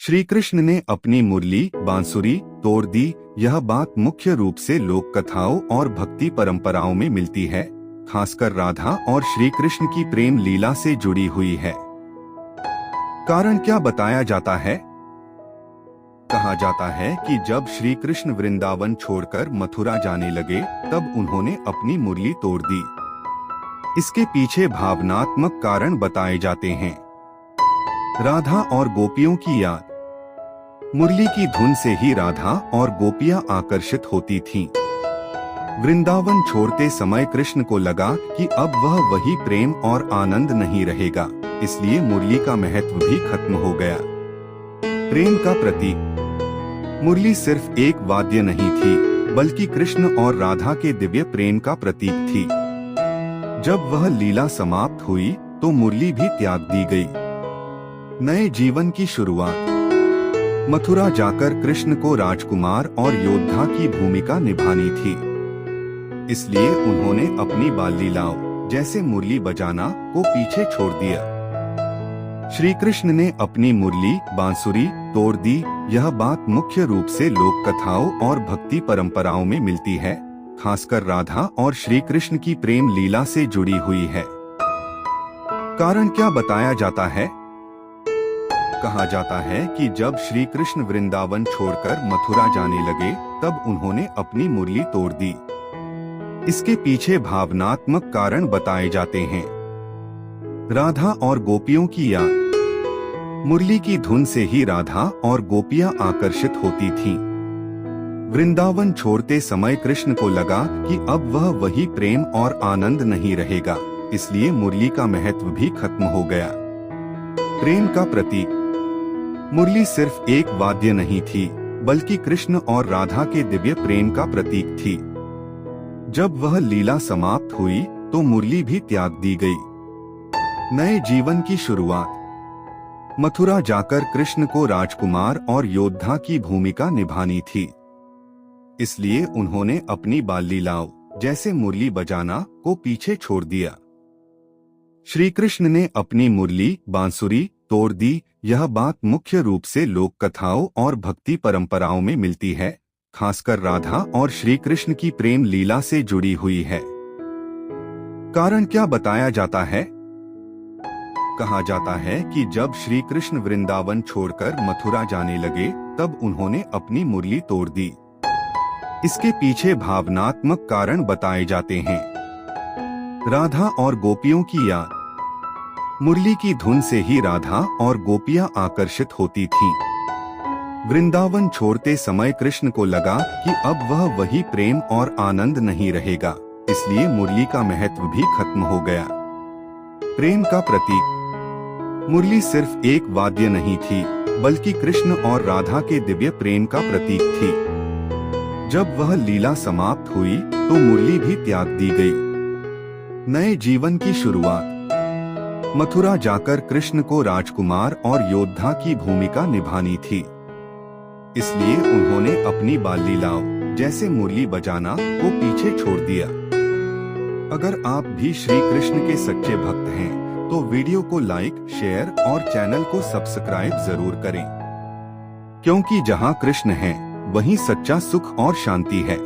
श्री कृष्ण ने अपनी मुरली बांसुरी तोड़ दी। यह बात मुख्य रूप से लोक कथाओं और भक्ति परंपराओं में मिलती है, खासकर राधा और श्री कृष्ण की प्रेम लीला से जुड़ी हुई है। कारण क्या बताया जाता है? कहा जाता है कि जब श्री कृष्ण वृंदावन छोड़कर मथुरा जाने लगे, तब उन्होंने अपनी मुरली तोड़ दी। इसके पीछे भावनात्मक कारण बताए जाते हैं। राधा और गोपियों की याद। मुरली की धुन से ही राधा और गोपियां आकर्षित होती थीं। वृंदावन छोड़ते समय कृष्ण को लगा कि अब वह वही प्रेम और आनंद नहीं रहेगा, इसलिए मुरली का महत्व भी खत्म हो गया। प्रेम का प्रतीक। मुरली सिर्फ एक वाद्य नहीं थी, बल्कि कृष्ण और राधा के दिव्य प्रेम का प्रतीक थी। जब वह लीला समाप्त हुई, तो मुरली भी त्याग दी गई। नए जीवन की शुरुआत। मथुरा जाकर कृष्ण को राजकुमार और योद्धा की भूमिका निभानी थी, इसलिए उन्होंने अपनी बाल लीलाओं जैसे मुरली बजाना को पीछे छोड़ दिया। श्री कृष्ण ने अपनी मुरली बांसुरी तोड़ दी। यह बात मुख्य रूप से लोक कथाओं और भक्ति परंपराओं में मिलती है, खासकर राधा और श्री कृष्ण की प्रेम लीला से जुड़ी हुई है। कारण क्या बताया जाता है? कहा जाता है कि जब श्री कृष्ण वृंदावन छोड़कर मथुरा जाने लगे, तब उन्होंने अपनी मुरली तोड़ दी। इसके पीछे भावनात्मक कारण बताए जाते हैं। राधा और गोपियों की याद। मुरली की धुन से ही राधा और गोपियां आकर्षित होती थीं। वृंदावन छोड़ते समय कृष्ण को लगा कि अब वह वही प्रेम और आनंद नहीं रहेगा, इसलिए मुरली का महत्व भी खत्म हो गया। प्रेम का प्रतीक। मुरली सिर्फ एक वाद्य नहीं थी, बल्कि कृष्ण और राधा के दिव्य प्रेम का प्रतीक थी। जब वह लीला समाप्त हुई, तो मुरली भी त्याग दी गई। नए जीवन की शुरुआत। मथुरा जाकर कृष्ण को राजकुमार और योद्धा की भूमिका निभानी थी, इसलिए उन्होंने अपनी बाल लीलाओं जैसे मुरली बजाना को पीछे छोड़ दिया। श्री कृष्ण ने अपनी मुरली बांसुरी तोड़ दी। यह बात मुख्य रूप से लोक कथाओं और भक्ति परंपराओं में मिलती है, खासकर राधा और श्री कृष्ण की प्रेम लीला से जुड़ी हुई है। कारण क्या बताया जाता है? कहा जाता है कि जब श्री कृष्ण वृंदावन छोड़कर मथुरा जाने लगे, तब उन्होंने अपनी मुरली तोड़ दी। इसके पीछे भावनात्मक कारण बताए जाते हैं। राधा और गोपियों की याद। मुरली की धुन से ही राधा और गोपियां आकर्षित होती थीं। वृंदावन छोड़ते समय कृष्ण को लगा कि अब वह वही प्रेम और आनंद नहीं रहेगा, इसलिए मुरली का महत्व भी खत्म हो गया। प्रेम का प्रतीक। मुरली सिर्फ एक वाद्य नहीं थी, बल्कि कृष्ण और राधा के दिव्य प्रेम का प्रतीक थी। जब वह लीला समाप्त हुई, तो मुरली भी त्याग दी गई। नए जीवन की शुरुआत। मथुरा जाकर कृष्ण को राजकुमार और योद्धा की भूमिका निभानी थी, इसलिए उन्होंने अपनी बाल लीलाओं जैसे मुरली बजाना को पीछे छोड़ दिया। अगर आप भी श्री कृष्ण के सच्चे भक्त हैं, तो वीडियो को लाइक, शेयर और चैनल को सब्सक्राइब जरूर करें, क्योंकि जहां कृष्ण है, वहीं सच्चा सुख और शांति है।